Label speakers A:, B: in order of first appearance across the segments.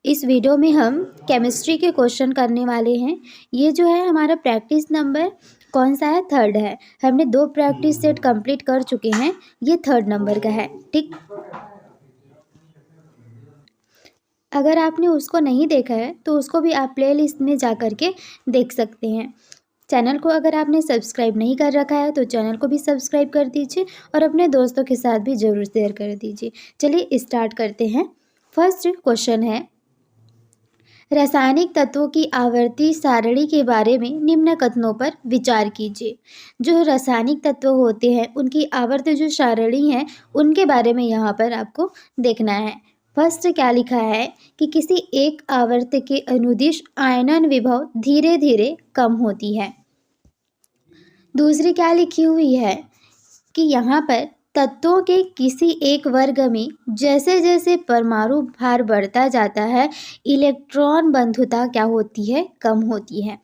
A: इस वीडियो में हम केमिस्ट्री के क्वेश्चन करने वाले हैं। ये जो है हमारा प्रैक्टिस नंबर कौन सा है? 3rd है। हमने 2 प्रैक्टिस सेट कंप्लीट कर चुके हैं, ये 3rd नंबर का है। ठीक, अगर आपने उसको नहीं देखा है तो उसको भी आप प्ले लिस्ट में जा कर के देख सकते हैं। चैनल को अगर आपने सब्सक्राइब नहीं कर रखा है तो चैनल को भी सब्सक्राइब कर दीजिए और अपने दोस्तों के साथ भी ज़रूर शेयर कर दीजिए। चलिए स्टार्ट करते हैं। फर्स्ट क्वेश्चन है, रासायनिक तत्वों की आवर्ती सारणी के बारे में निम्न कथनों पर विचार कीजिए। जो रासायनिक तत्व होते हैं उनकी आवर्ती जो सारणी है उनके बारे में यहाँ पर आपको देखना है। फर्स्ट क्या लिखा है कि किसी एक आवर्त के अनुदिश आयनन विभव धीरे धीरे कम होती है। दूसरी क्या लिखी हुई है कि यहाँ पर तत्वों के किसी एक वर्ग में जैसे जैसे परमाणु भार बढ़ता जाता है इलेक्ट्रॉन बंधुता क्या होती है? कम होती है।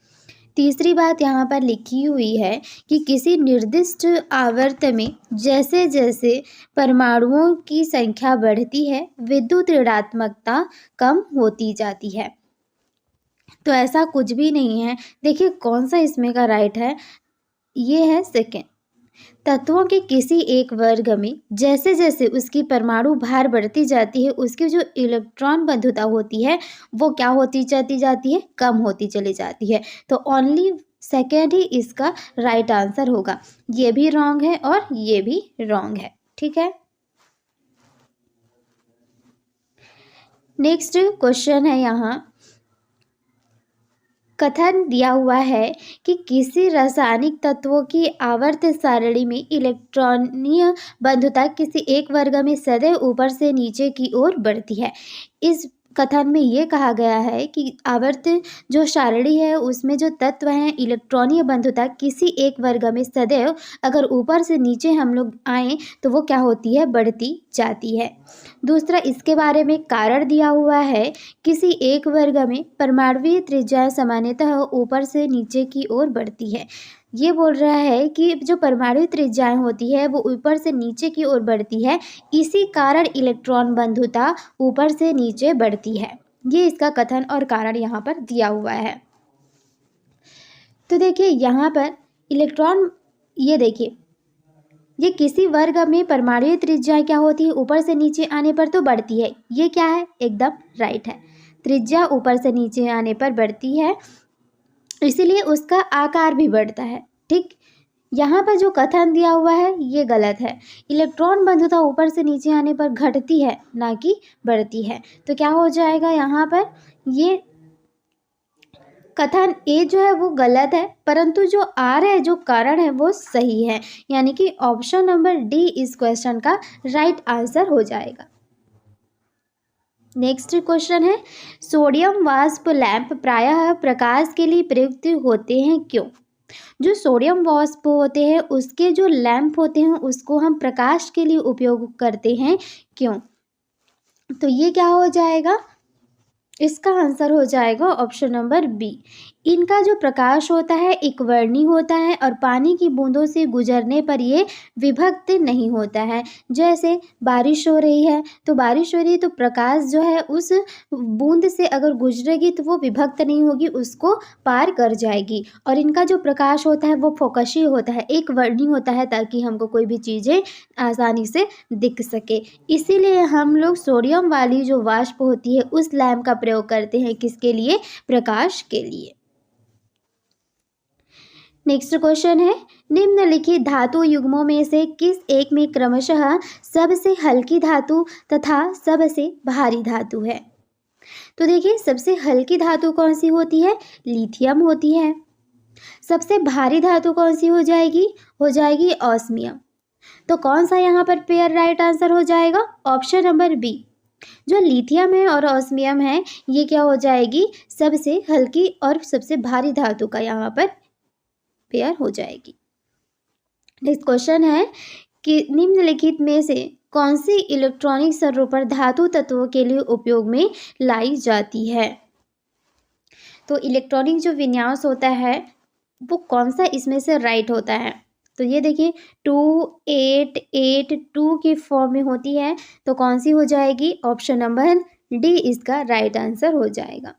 A: तीसरी बात यहाँ पर लिखी हुई है कि किसी निर्दिष्ट आवर्त में जैसे जैसे परमाणुओं की संख्या बढ़ती है विद्युत ऋणात्मकता कम होती जाती है। तो ऐसा कुछ भी नहीं है। देखिए कौन सा इसमें का राइट है, ये है सेकेंड। तत्वों के किसी एक वर्ग में जैसे जैसे उसकी परमाणु भार बढ़ती जाती है उसकी जो इलेक्ट्रॉन बंधुता होती है वो क्या होती चली जाती है? कम होती चली जाती है। तो ओनली सेकेंड ही इसका राइट आंसर होगा। ये भी रॉन्ग है और ये भी रॉन्ग है। ठीक है, नेक्स्ट क्वेश्चन है, यहाँ कथन दिया हुआ है कि किसी रासायनिक तत्वों की आवर्त सारणी में इलेक्ट्रॉनीय बंधुता किसी एक वर्ग में सदैव ऊपर से नीचे की ओर बढ़ती है। इस कथन में ये कहा गया है कि आवर्त जो सारणी है उसमें जो तत्व हैं इलेक्ट्रॉनीय बंधुता किसी एक वर्ग में सदैव अगर ऊपर से नीचे हम लोग आएँ तो वो क्या होती है? बढ़ती जाती है। दूसरा इसके बारे में कारण दिया हुआ है, किसी एक वर्ग में परमाणुवीय त्रिज्या सामान्यतः ऊपर से नीचे की ओर बढ़ती है। ये बोल रहा है कि जो परमाणु त्रिज्याएं होती है वो ऊपर से नीचे की ओर बढ़ती है, इसी कारण इलेक्ट्रॉन बंधुता ऊपर से नीचे बढ़ती है। ये इसका कथन और कारण यहाँ पर दिया हुआ है। तो देखिए यहाँ पर इलेक्ट्रॉन, ये देखिए ये किसी वर्ग में परमाणु त्रिज्या क्या होती है? ऊपर से नीचे आने पर तो बढ़ती है। ये क्या है? एकदम राइट है। त्रिज्या ऊपर से नीचे आने पर बढ़ती है, इसीलिए उसका आकार भी बढ़ता है। ठीक, यहाँ पर जो कथन दिया हुआ है ये गलत है। इलेक्ट्रॉन बंधुता ऊपर से नीचे आने पर घटती है ना कि बढ़ती है। तो क्या हो जाएगा यहाँ पर? ये कथन ए जो है वो गलत है, परंतु जो आर है जो कारण है वो सही है। यानी कि ऑप्शन नंबर डी इस क्वेश्चन का राइट आंसर हो जाएगा। नेक्स्ट क्वेश्चन है, सोडियम वाष्प लैंप प्रायः प्रकाश के लिए प्रयुक्त होते हैं क्यों? जो सोडियम वाष्प होते हैं उसके जो लैंप होते हैं उसको हम प्रकाश के लिए उपयोग करते हैं क्यों? तो ये क्या हो जाएगा? इसका आंसर हो जाएगा ऑप्शन नंबर बी। इनका जो प्रकाश होता है एक वर्णी होता है और पानी की बूंदों से गुजरने पर ये विभक्त नहीं होता है। जैसे बारिश हो रही है तो बारिश हो रही है तो प्रकाश जो है उस बूंद से अगर गुजरेगी तो वो विभक्त नहीं होगी, उसको पार कर जाएगी। और इनका जो प्रकाश होता है वो फोकसी होता है, एक वर्णी होता है ताकि हमको कोई भी चीज़ें आसानी से दिख सके। इसीलिए हम लोग सोडियम वाली जो वाष्प होती है उस लैंप का प्रयोग करते हैं, किसके लिए? प्रकाश के लिए। नेक्स्ट क्वेश्चन है, निम्नलिखित धातु युग्मों में से किस एक में क्रमशः सबसे हल्की धातु तथा सबसे भारी धातु है? तो देखिए सबसे हल्की धातु कौन सी होती है? लिथियम होती है। सबसे भारी धातु कौन सी हो जाएगी? हो जाएगी ऑस्मियम। तो कौन सा यहाँ पर पेयर राइट आंसर हो जाएगा? Option number B. जो लिथियम है और ऑस्मियम है ये क्या हो जाएगी? सबसे हल्की और सबसे भारी धातु का यहाँ पर पेयर हो जाएगी। नेक्स्ट क्वेश्चन है कि निम्नलिखित में से कौन सी इलेक्ट्रॉनिक स्वरूपण धातु तत्वों के लिए उपयोग में लाई जाती है? तो इलेक्ट्रॉनिक जो विन्यास होता है वो कौन सा इसमें से राइट होता है? तो ये देखिए 2882 की फॉर्म में होती है, तो कौन सी हो जाएगी? ऑप्शन नंबर डी इसका राइट आंसर हो जाएगा।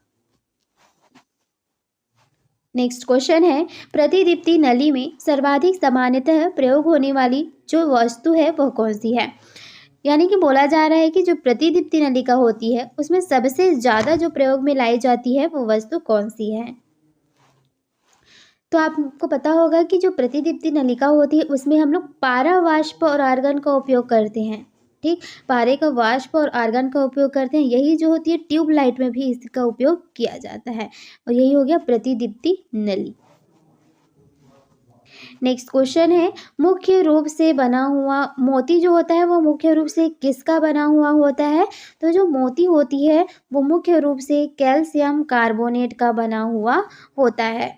A: नेक्स्ट क्वेश्चन है, प्रतिदीप्ति नली में सर्वाधिक सामान्यतः प्रयोग होने वाली जो वस्तु है वह कौन सी है। यानी कि बोला जा रहा है कि जो प्रतिदीप्ति नलिका होती है उसमें सबसे ज़्यादा जो प्रयोग में लाई जाती है वो वस्तु कौन सी है। तो आपको पता होगा कि जो प्रतिदीप्ति नलिका होती है उसमें हम लोग पारा वाष्प और आर्गन का उपयोग करते हैं। ठीक, पारे का वाष्प और आर्गन का उपयोग करते हैं। यही जो होती है ट्यूब लाइट में भी इसका उपयोग किया जाता है और यही हो गया प्रतिदीप्ति नली। नेक्स्ट क्वेश्चन है, मुख्य रूप से बना हुआ मोती जो होता है वो मुख्य रूप से किसका बना हुआ होता है। तो जो मोती होती है वो मुख्य रूप से कैल्शियम कार्बोनेट का बना हुआ होता है।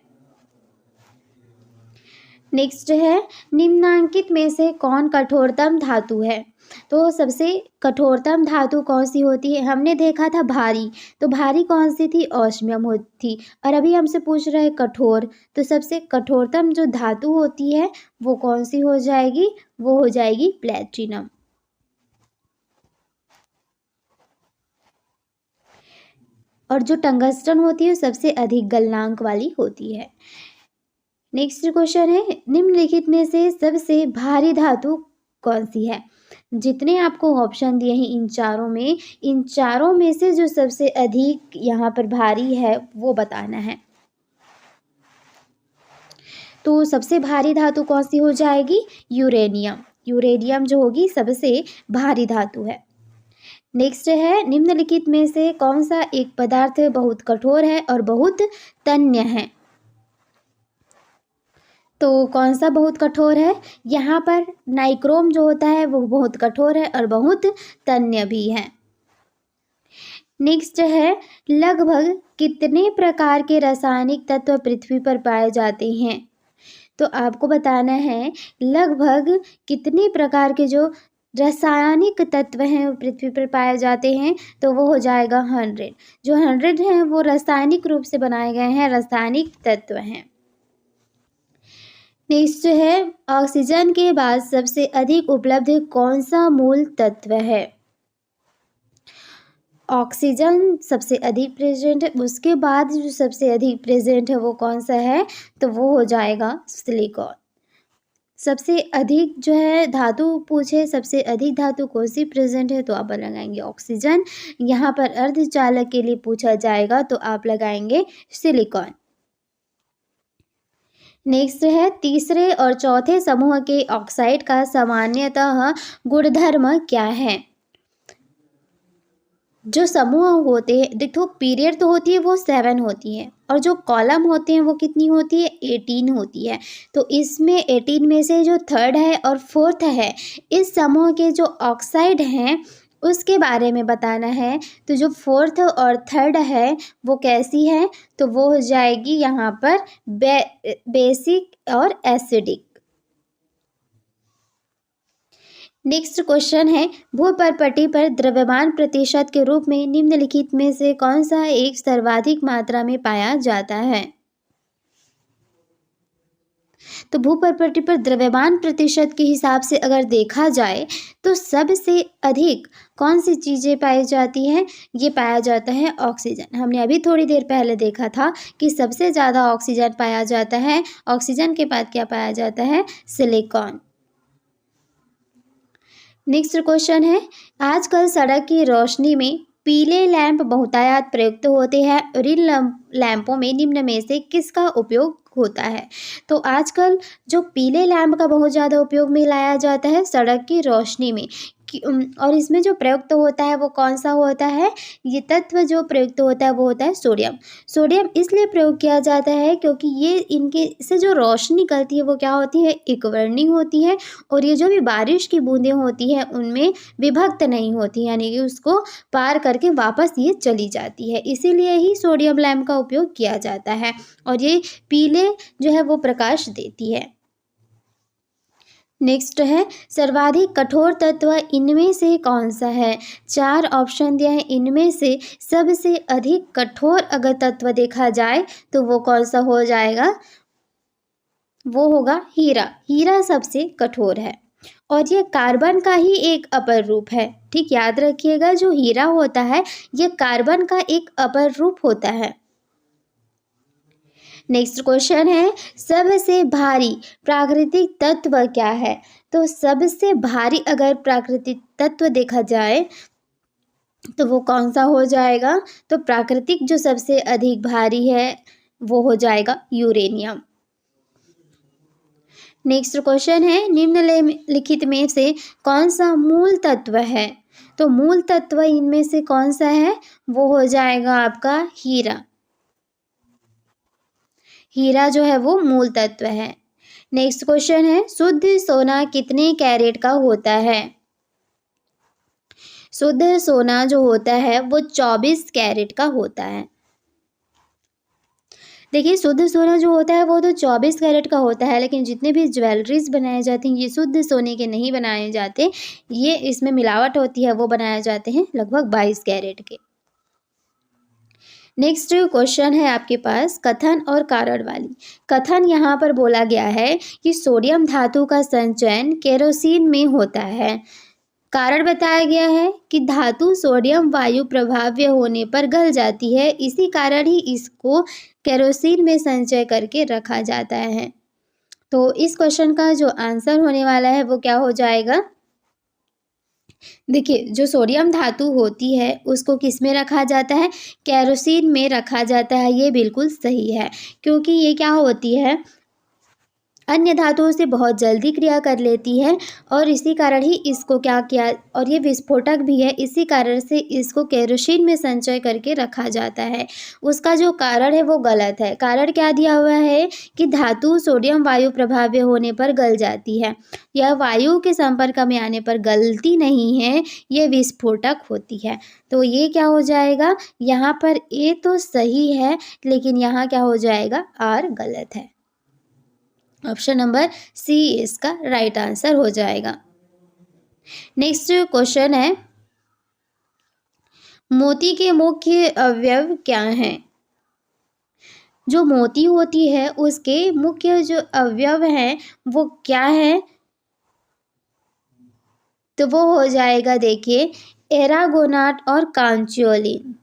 A: नेक्स्ट है, निम्नांकित में से कौन कठोरतम धातु है। तो सबसे कठोरतम धातु कौन सी होती है। हमने देखा था भारी, तो भारी कौन सी थी, ऑस्मियम होती थी। और अभी हमसे पूछ रहे हैं कठोर, तो सबसे कठोरतम जो धातु होती है वो कौन सी हो जाएगी, वो हो जाएगी प्लेटिनम। और जो टंगस्टन होती है सबसे अधिक गलनांक वाली होती है। नेक्स्ट क्वेश्चन है, निम्नलिखित में से सबसे भारी धातु कौन सी है। जितने आपको ऑप्शन दिए हैं इन चारों में से जो सबसे अधिक यहाँ पर भारी है वो बताना है। तो सबसे भारी धातु कौन सी हो जाएगी, यूरेनियम। यूरेनियम जो होगी सबसे भारी धातु है। नेक्स्ट है, निम्नलिखित में से कौन सा एक पदार्थ बहुत कठोर है और बहुत तन्य है। तो कौन सा बहुत कठोर है, यहाँ पर नाइक्रोम जो होता है वो बहुत कठोर है और बहुत तन्य भी है। नेक्स्ट है, लगभग कितने प्रकार के रासायनिक तत्व पृथ्वी पर पाए जाते हैं। तो आपको बताना है लगभग कितने प्रकार के जो रासायनिक तत्व हैं पृथ्वी पर पाए जाते हैं। तो वो हो जाएगा 100। जो 100 हैं वो रासायनिक रूप से बनाए गए हैं, रासायनिक तत्व हैं। नेक्स्ट है, ऑक्सीजन के बाद सबसे अधिक उपलब्ध कौन सा मूल तत्व है। ऑक्सीजन सबसे अधिक प्रेजेंट है, उसके बाद जो सबसे अधिक प्रेजेंट है वो कौन सा है, तो वो हो जाएगा सिलिकॉन। सबसे अधिक जो है धातु पूछे, सबसे अधिक धातु कौन सी प्रेजेंट है, तो आप लगाएंगे ऑक्सीजन। यहाँ पर अर्धचालक के लिए पूछा जाएगा तो आप लगाएंगे सिलिकॉन। नेक्स्ट है, तीसरे और चौथे समूह के ऑक्साइड का सामान्यतः गुणधर्म क्या है। जो समूह होते हैं, देखो पीरियड तो होती है वो 7 होती है और जो कॉलम होते हैं वो कितनी होती है, 18 होती है। तो इसमें 18 में से जो थर्ड है और फोर्थ है, इस समूह के जो ऑक्साइड हैं उसके बारे में बताना है। तो जो फोर्थ और थर्ड है वो कैसी है, तो वो हो जाएगी यहाँ पर बेसिक और एसिडिक। नेक्स्ट क्वेश्चन है, भूपर्पटी पर द्रव्यमान प्रतिशत के रूप में निम्नलिखित में से कौन सा एक सर्वाधिक मात्रा में पाया जाता है। तो भूपर्पटी पर द्रव्यमान प्रतिशत के हिसाब से अगर देखा जाए तो सबसे अधिक कौन सी चीज़ें पाई जाती हैं, ये पाया जाता है ऑक्सीजन। हमने अभी थोड़ी देर पहले देखा था कि सबसे ज़्यादा ऑक्सीजन पाया जाता है, ऑक्सीजन के बाद क्या पाया जाता है, सिलिकॉन। नेक्स्ट क्वेश्चन है, आजकल सड़क की रोशनी में पीले लैंप बहुतायत प्रयुक्त होते हैं और इन लैंपों में निम्न में से किसका उपयोग होता है। तो आजकल जो पीले लैंप का बहुत ज़्यादा उपयोग में लाया जाता है सड़क की रोशनी में और इसमें जो प्रयुक्त होता है वो कौन सा होता है, ये तत्व जो प्रयुक्त होता है वो होता है सोडियम। सोडियम इसलिए प्रयोग किया जाता है क्योंकि ये इनके से जो रोशनी निकलती है वो क्या होती है, एकवर्णीय होती है और ये जो भी बारिश की बूंदें होती हैं उनमें विभक्त नहीं होती, यानी कि उसको पार करके वापस ये चली जाती है। इसीलिए ही सोडियम लैंप का उपयोग किया जाता है और ये पीले जो है वो प्रकाश देती है। नेक्स्ट है, सर्वाधिक कठोर तत्व इनमें से कौन सा है। 4 ऑप्शन दिया है, इनमें से सबसे अधिक कठोर अगर तत्व देखा जाए तो वो कौन सा हो जाएगा, वो होगा हीरा। हीरा सबसे कठोर है। और ये कार्बन का ही एक अपर रूप है। ठीक, याद रखिएगा, जो हीरा होता है ये कार्बन का एक अपर रूप होता है। नेक्स्ट क्वेश्चन है, सबसे भारी प्राकृतिक तत्व क्या है? तो सबसे भारी अगर प्राकृतिक तत्व देखा जाए तो वो कौन सा हो जाएगा? तो प्राकृतिक जो सबसे अधिक भारी है वो हो जाएगा यूरेनियम। नेक्स्ट क्वेश्चन है, निम्नलिखित में से कौन सा मूल तत्व है? तो मूल तत्व इनमें से कौन सा है? वो हो जाएगा आपका हीरा। हीरा जो है वो मूल तत्व है। नेक्स्ट क्वेश्चन है, शुद्ध सोना कितने कैरेट का होता है? शुद्ध सोना जो होता है वो 24 कैरेट का होता है। देखिए, शुद्ध सोना जो होता है वो तो 24 कैरेट का होता है, लेकिन जितने भी ज्वेलरीज बनाए जाते हैं ये शुद्ध सोने के नहीं बनाए जाते, ये इसमें मिलावट होती है, वो बनाए जाते हैं लगभग 22 कैरेट के। नेक्स्ट क्वेश्चन है आपके पास कथन और कारण वाली। कथन यहाँ पर बोला गया है कि सोडियम धातु का संचयन केरोसिन में होता है। कारण बताया गया है कि धातु सोडियम वायु प्रभाव्य होने पर गल जाती है, इसी कारण ही इसको केरोसिन में संचय करके रखा जाता है। तो इस क्वेश्चन का जो आंसर होने वाला है वो क्या हो जाएगा? देखिए, जो सोडियम धातु होती है उसको किस में रखा जाता है? केरोसिन में रखा जाता है। ये बिल्कुल सही है, क्योंकि ये क्या होती है, अन्य धातुओं से बहुत जल्दी क्रिया कर लेती है और इसी कारण ही इसको क्या किया, और ये विस्फोटक भी है, इसी कारण से इसको केरोसिन में संचय करके रखा जाता है। उसका जो कारण है वो गलत है। कारण क्या दिया हुआ है कि धातु सोडियम वायु प्रभाव्य होने पर गल जाती है। यह वायु के संपर्क में आने पर गलती नहीं है, ये विस्फोटक होती है। तो ये क्या हो जाएगा, यहाँ पर ए तो सही है लेकिन यहाँ क्या हो जाएगा, आर गलत है। ऑप्शन नंबर सी इसका राइट आंसर हो जाएगा। नेक्स्ट क्वेश्चन है, मोती के मुख्य अवयव क्या हैं? जो मोती होती है उसके मुख्य जो अवयव हैं वो क्या है? तो वो हो जाएगा, देखिए, एरागोनाट और कांचियोलिन।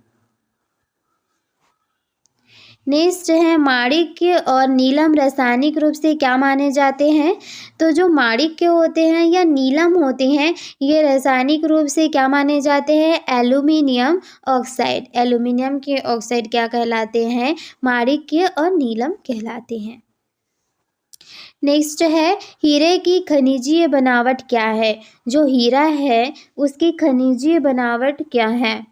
A: नेक्स्ट है, माणिक्य और नीलम रासायनिक रूप से क्या माने जाते हैं? तो जो माणिक्य होते हैं या नीलम होते हैं ये रासायनिक रूप से क्या माने जाते हैं? Aluminium oxide. एल्यूमिनियम के ऑक्साइड क्या कहलाते हैं? माणिक्य और नीलम कहलाते हैं। नेक्स्ट है, हीरे की खनिजीय बनावट क्या है? जो हीरा है उसकी खनिजीय बनावट क्या है?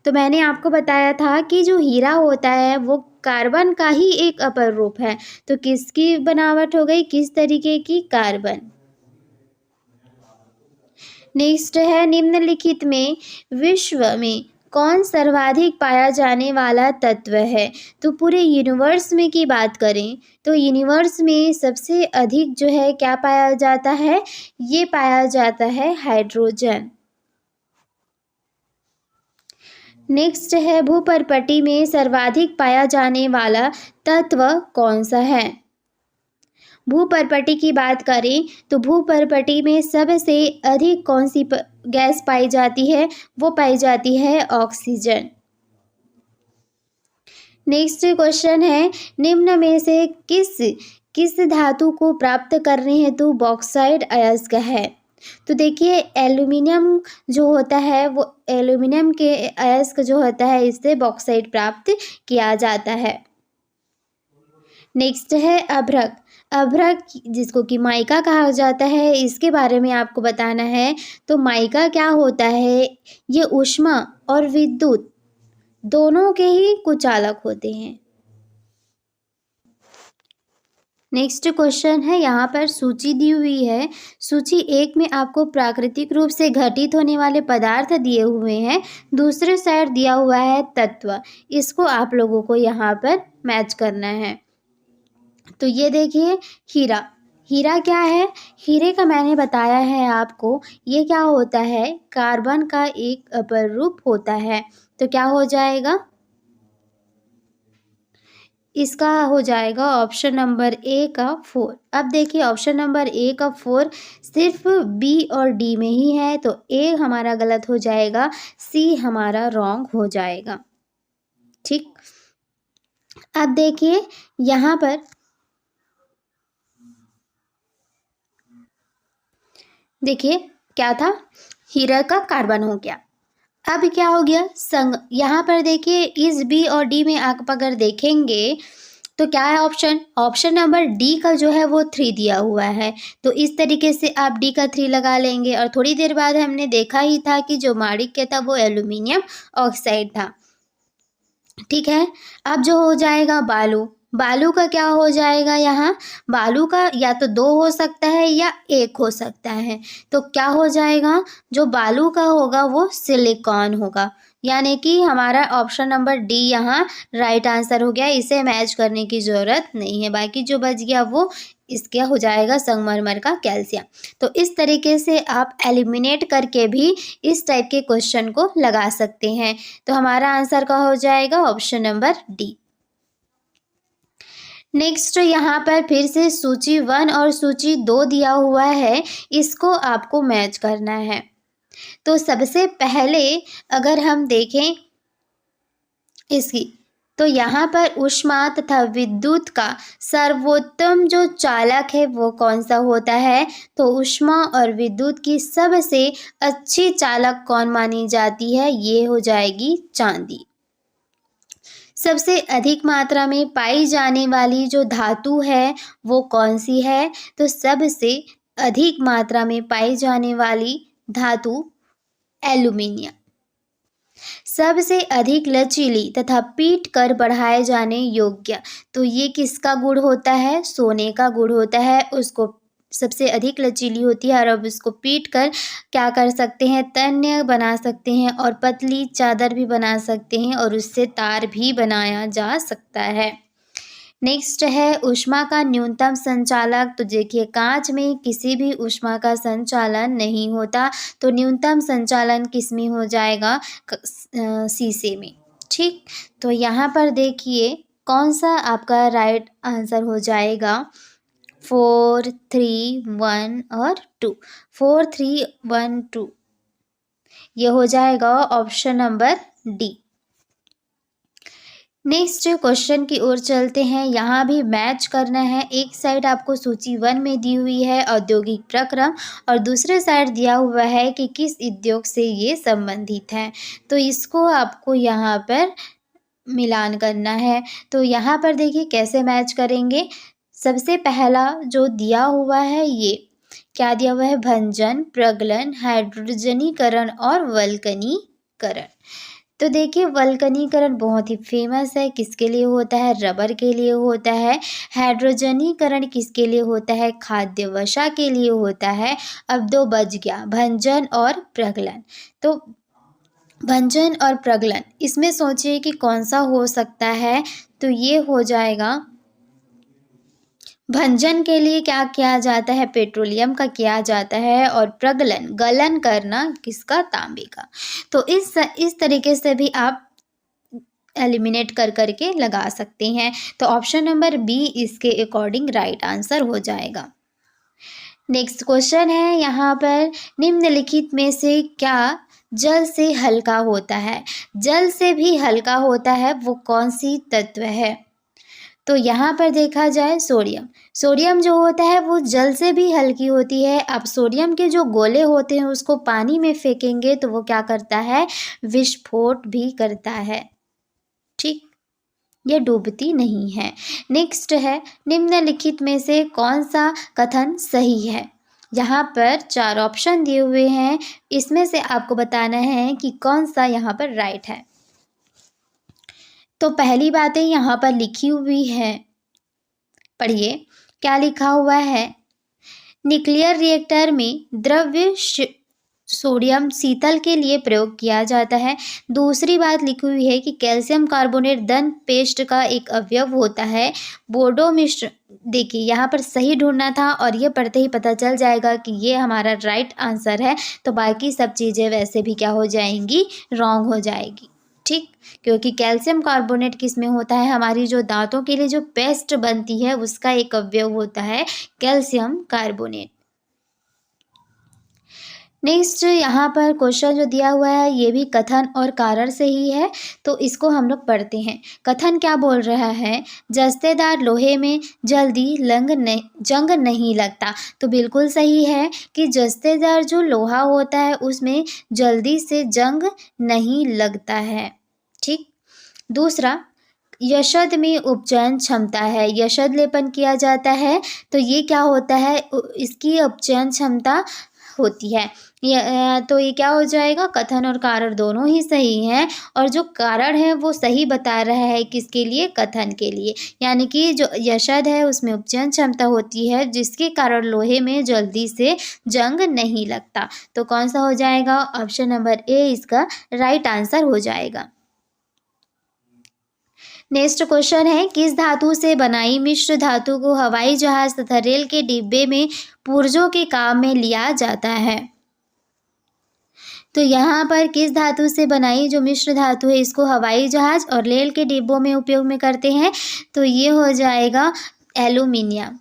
A: तो मैंने आपको बताया था कि जो हीरा होता है वो कार्बन का ही एक अपर रूप है। तो किसकी बनावट हो गई, किस तरीके की? कार्बन। नेक्स्ट है, निम्नलिखित में विश्व में कौन सर्वाधिक पाया जाने वाला तत्व है? तो पूरे यूनिवर्स में की बात करें तो यूनिवर्स में सबसे अधिक जो है क्या पाया जाता है? ये पाया जाता है हाइड्रोजन। नेक्स्ट है, भूपर्पटी में सर्वाधिक पाया जाने वाला तत्व कौन सा है? भूपर्पटी की बात करें तो भूपर्पटी में सबसे अधिक कौन सी गैस पाई जाती है? वो पाई जाती है ऑक्सीजन। नेक्स्ट क्वेश्चन है, निम्न में से किस किस धातु को प्राप्त करने हेतु बॉक्साइट अयस्क है? तो देखिए, एल्यूमिनियम जो होता है वो एल्यूमिनियम के अयस्क जो होता है इससे बॉक्साइट प्राप्त किया जाता है। नेक्स्ट है अभ्रक। अभ्रक जिसको कि माइका कहा जाता है, इसके बारे में आपको बताना है। तो माइका क्या होता है? ये ऊष्मा और विद्युत दोनों के ही कुचालक होते हैं। नेक्स्ट क्वेश्चन है, यहाँ पर सूची दी हुई है। सूची 1 में आपको प्राकृतिक रूप से घटित होने वाले पदार्थ दिए हुए हैं, दूसरे साइड दिया हुआ है तत्व। इसको आप लोगों को यहाँ पर मैच करना है। तो ये देखिए, हीरा। हीरा क्या है? हीरे का मैंने बताया है आपको, ये क्या होता है? कार्बन का एक अपर रूप होता है। तो क्या हो जाएगा? इसका हो जाएगा ऑप्शन नंबर ए का 4। अब देखिए ऑप्शन नंबर ए का 4 सिर्फ बी और डी में ही है, तो ए हमारा गलत हो जाएगा, सी हमारा रॉन्ग हो जाएगा। ठीक, अब देखिए यहाँ पर देखिए क्या था, हीरा का कार्बन हो गया। अब क्या हो गया, संग। यहाँ पर देखिए इस बी और डी में आप अगर देखेंगे तो क्या है ऑप्शन, ऑप्शन नंबर डी का जो है वो 3 दिया हुआ है। तो इस तरीके से आप डी का 3 लगा लेंगे। और थोड़ी देर बाद हमने देखा ही था कि जो माणिक्य था वो एल्यूमिनियम ऑक्साइड था। ठीक है, अब जो हो जाएगा बालू, बालू का क्या हो जाएगा, यहाँ बालू का या तो 2 हो सकता है या 1 हो सकता है। तो क्या हो जाएगा, जो बालू का होगा वो सिलिकॉन होगा, यानी कि हमारा ऑप्शन नंबर डी यहाँ राइट आंसर हो गया। इसे मैच करने की ज़रूरत नहीं है, बाकी जो बच गया वो इसके हो जाएगा संगमरमर का कैल्शियम। तो इस तरीके से आप एलिमिनेट करके भी इस टाइप के क्वेश्चन को लगा सकते हैं। तो हमारा आंसर का हो जाएगा ऑप्शन नंबर डी। नेक्स्ट यहाँ पर फिर से सूची 1 और सूची 2 दिया हुआ है, इसको आपको मैच करना है। तो सबसे पहले अगर हम देखें इसकी, तो यहाँ पर ऊष्मा तथा विद्युत का सर्वोत्तम जो चालक है वो कौन सा होता है, तो ऊष्मा और विद्युत की सबसे अच्छी चालक कौन मानी जाती है, ये हो जाएगी चांदी। सबसे अधिक मात्रा में पाई जाने वाली जो धातु है वो कौन सी है, तो सबसे अधिक मात्रा में पाई जाने वाली धातु एल्यूमिनियम। सबसे अधिक लचीली तथा पीट कर बढ़ाए जाने योग्य, तो ये किसका गुण होता है, सोने का गुण होता है। उसको सबसे अधिक लचीली होती है और अब इसको पीट कर क्या कर सकते हैं, तन्य बना सकते हैं और पतली चादर भी बना सकते हैं और उससे तार भी बनाया जा सकता है। नेक्स्ट है ऊष्मा का न्यूनतम संचालक, तो देखिए कांच में किसी भी ऊष्मा का संचालन नहीं होता, तो न्यूनतम संचालन किस में हो जाएगा, शीशे में। ठीक, तो यहाँ पर देखिए कौन सा आपका राइट आंसर हो जाएगा, 4, 3, 1 और 2, 4, 3, 1, 2, ये हो जाएगा option number D. Next question की ओर चलते हैं, यहाँ भी मैच करना है। एक साइड आपको सूची 1 में दी हुई है औद्योगिक प्रक्रम और दूसरे साइड दिया हुआ है कि किस उद्योग से ये संबंधित है, तो इसको आपको यहाँ पर मिलान करना है। तो यहाँ पर देखिए कैसे मैच करेंगे। सबसे पहला जो दिया हुआ है ये क्या दिया हुआ है, भंजन, प्रगलन, हाइड्रोजनीकरण और वल्कनीकरण। तो देखिए वल्कनीकरण बहुत ही फेमस है, किसके लिए होता है, रबर के लिए होता है। हाइड्रोजनीकरण किसके लिए होता है, खाद्य वसा के लिए होता है। अब 2 बच गया, भंजन और प्रगलन। तो भंजन और प्रगलन, इसमें सोचिए कि कौन सा हो सकता है, तो ये हो जाएगा भंजन के लिए क्या किया जाता है, पेट्रोलियम का किया जाता है और प्रगलन गलन करना किसका, तांबे का। तो इस तरीके से भी आप एलिमिनेट कर करके लगा सकते हैं। तो ऑप्शन नंबर बी इसके अकॉर्डिंग राइट आंसर हो जाएगा। नेक्स्ट क्वेश्चन है यहाँ पर, निम्नलिखित में से क्या जल से हल्का होता है, जल से भी हल्का होता है वो कौन सी तत्व है, तो यहाँ पर देखा जाए सोडियम। सोडियम जो होता है वो जल से भी हल्की होती है। अब सोडियम के जो गोले होते हैं उसको पानी में फेंकेंगे तो वो क्या करता है, विस्फोट भी करता है। ठीक, ये डूबती नहीं है। नेक्स्ट है, निम्नलिखित में से कौन सा कथन सही है। यहाँ पर 4 ऑप्शन दिए हुए हैं, इसमें से आपको बताना है कि कौन सा यहाँ पर राइट है। तो पहली बातें यहाँ पर लिखी हुई है, पढ़िए क्या लिखा हुआ है, न्यूक्लियर रिएक्टर में द्रव्य सोडियम शीतल के लिए प्रयोग किया जाता है। दूसरी बात लिखी हुई है कि कैल्शियम कार्बोनेट दंत पेस्ट का एक अवयव होता है। बोर्डो मिश्र, देखिए यहाँ पर सही ढूंढना था और ये पढ़ते ही पता चल जाएगा कि ये हमारा राइट आंसर है, तो बाकी सब चीज़ें वैसे भी क्या हो जाएंगी, रॉन्ग हो जाएगी। ठीक, क्योंकि कैल्शियम कार्बोनेट किस में होता है, हमारी जो दांतों के लिए जो पेस्ट बनती है उसका एक अवयव होता है कैल्शियम कार्बोनेट। नेक्स्ट यहाँ पर क्वेश्चन जो दिया हुआ है ये भी कथन और कारण से ही है, तो इसको हम लोग पढ़ते हैं। कथन क्या बोल रहा है, जस्तेदार लोहे में जल्दी जंग नहीं लगता। तो बिल्कुल सही है कि जस्तेदार जो लोहा होता है उसमें जल्दी से जंग नहीं लगता है। ठीक, दूसरा, यशद में उपचयन क्षमता है, यशद लेपन किया जाता है तो ये क्या होता है, इसकी उपचयन क्षमता होती है। तो ये क्या हो जाएगा, कथन और कारण दोनों ही सही हैं, और जो कारण है वो सही बता रहा है किसके लिए, कथन के लिए। यानी कि जो यशद है उसमें उपचयन क्षमता होती है जिसके कारण लोहे में जल्दी से जंग नहीं लगता। तो कौन सा हो जाएगा, ऑप्शन नंबर ए इसका राइट आंसर हो जाएगा। नेक्स्ट क्वेश्चन है, किस धातु से बनाई मिश्र धातु को हवाई जहाज तथा रेल के डिब्बे में पुर्जों के काम में लिया जाता है। तो यहाँ पर किस धातु से बनाई जो मिश्र धातु है इसको हवाई जहाज और रेल के डिब्बों में उपयोग में करते हैं, तो ये हो जाएगा एल्यूमिनियम।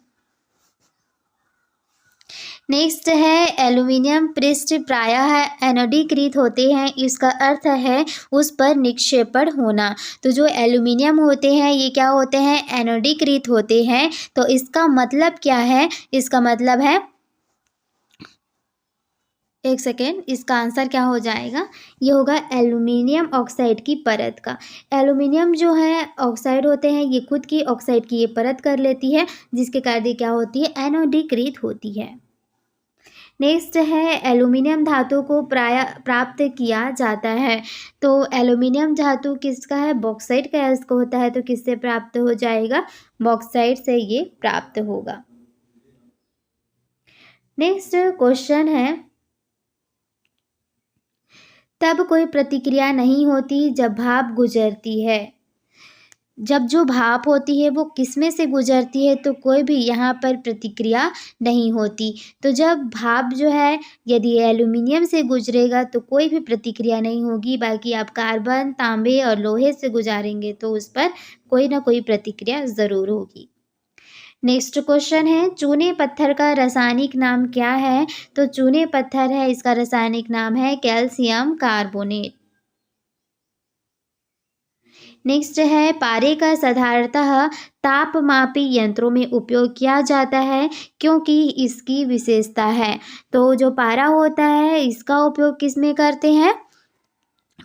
A: नेक्स्ट है, एल्यूमिनियम पृष्ठ प्रायः एनोडीकृत होते हैं, इसका अर्थ है उस पर निक्षेपण होना। तो जो एल्यूमिनियम होते हैं ये क्या होते हैं, एनोडीकृत होते हैं। तो इसका मतलब क्या है, इसका मतलब है, एक सेकेंड, इसका आंसर क्या हो जाएगा, ये होगा एल्यूमिनियम ऑक्साइड की परत का। एल्यूमिनियम जो है ऑक्साइड होते हैं ये खुद की ऑक्साइड की ये परत कर लेती है जिसके कारण ये क्या होती है, एनोडीकृत होती है। नेक्स्ट है, एल्यूमिनियम धातु को प्राप्त किया जाता है। तो एल्यूमिनियम धातु किसका है, बॉक्साइट का इसको होता है, तो किससे प्राप्त हो जाएगा, बॉक्साइट से ये प्राप्त होगा। नेक्स्ट क्वेश्चन है, तब कोई प्रतिक्रिया नहीं होती जब भाप गुजरती है। जब जो भाप होती है वो किसमें से गुजरती है, तो कोई भी यहाँ पर प्रतिक्रिया नहीं होती। तो जब भाप जो है यदि एल्यूमिनियम से गुजरेगा तो कोई भी प्रतिक्रिया नहीं होगी, बाकी आप कार्बन, तांबे और लोहे से गुजारेंगे तो उस पर कोई ना कोई प्रतिक्रिया ज़रूर होगी। नेक्स्ट क्वेश्चन है, चूने पत्थर का रासायनिक नाम क्या है। तो चूने पत्थर है इसका रासायनिक नाम है कैल्शियम कार्बोनेट। नेक्स्ट है, पारे का साधारणतः तापमापी यंत्रों में उपयोग किया जाता है क्योंकि इसकी विशेषता है। तो जो पारा होता है इसका उपयोग किस में करते हैं,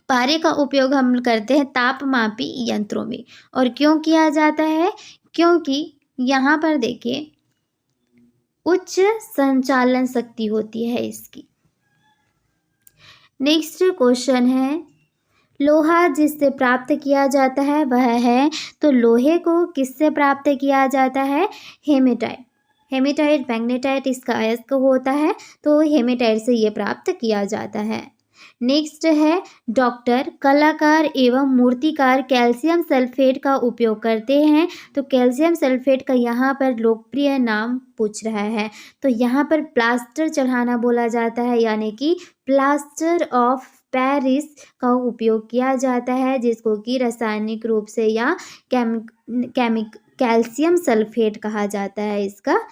A: पारे का उपयोग हम करते हैं तापमापी यंत्रों में। और क्यों किया जाता है, क्योंकि यहाँ पर देखिए उच्च संचालन शक्ति होती है इसकी। नेक्स्ट क्वेश्चन है, लोहा जिससे प्राप्त किया जाता है वह है, तो लोहे को किससे प्राप्त किया जाता है, हेमेटाइट। हेमेटाइट मैग्नेटाइट इसका अयस्क होता है, तो हेमेटाइट से ये प्राप्त किया जाता है। नेक्स्ट है, डॉक्टर, कलाकार एवं मूर्तिकार कैल्शियम सल्फेट का उपयोग करते हैं। तो कैल्शियम सल्फेट का यहाँ पर लोकप्रिय नाम पूछ रहा है, तो यहाँ पर प्लास्टर चढ़ाना बोला जाता है, यानी कि प्लास्टर ऑफ पेरिस का उपयोग किया जाता है, जिसको कि रासायनिक रूप से या कैल्शियम सल्फेट कहा जाता है इसका।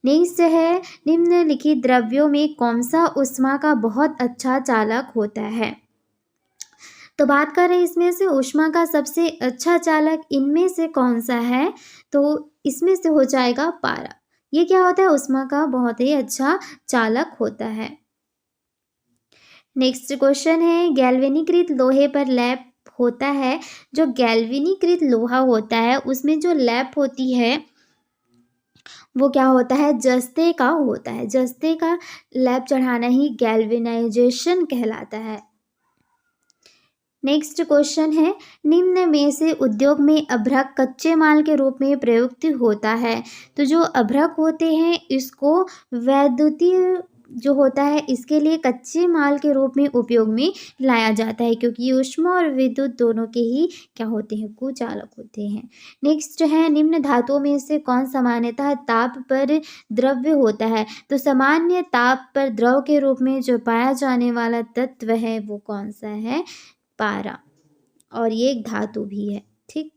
A: नेक्स्ट है, निम्नलिखित द्रव्यों में कौन सा ऊष्मा का बहुत अच्छा चालक होता है। तो बात करें इसमें से ऊष्मा का सबसे अच्छा चालक इनमें से कौन सा है, तो इसमें से हो जाएगा पारा। ये क्या होता है, ऊष्मा का बहुत ही अच्छा चालक होता है। नेक्स्ट क्वेश्चन है, गैल्वेनीकृत लोहे पर लैप होता है। जो गैल्वेनीकृत लोहा होता है उसमें जो लैप होती है वो क्या होता है, जस्ते का होता है। जस्ते का लैप चढ़ाना ही गैल्वेनाइजेशन कहलाता है। नेक्स्ट क्वेश्चन है, निम्न में से उद्योग में अभ्रक कच्चे माल के रूप में प्रयुक्त होता है। तो जो अभ्रक होते हैं इसको वैद्युतीय जो होता है इसके लिए कच्चे माल के रूप में उपयोग में लाया जाता है, क्योंकि ऊष्मा और विद्युत दोनों के ही क्या होते हैं, कुचालक होते हैं। नेक्स्ट है, निम्न धातुओं में से कौन सामान्यतः ताप पर द्रव्य होता है। तो सामान्य ताप पर द्रव के रूप में जो पाया जाने वाला तत्व है वो कौन सा है, पारा और ये एक धातु भी है, ठीक।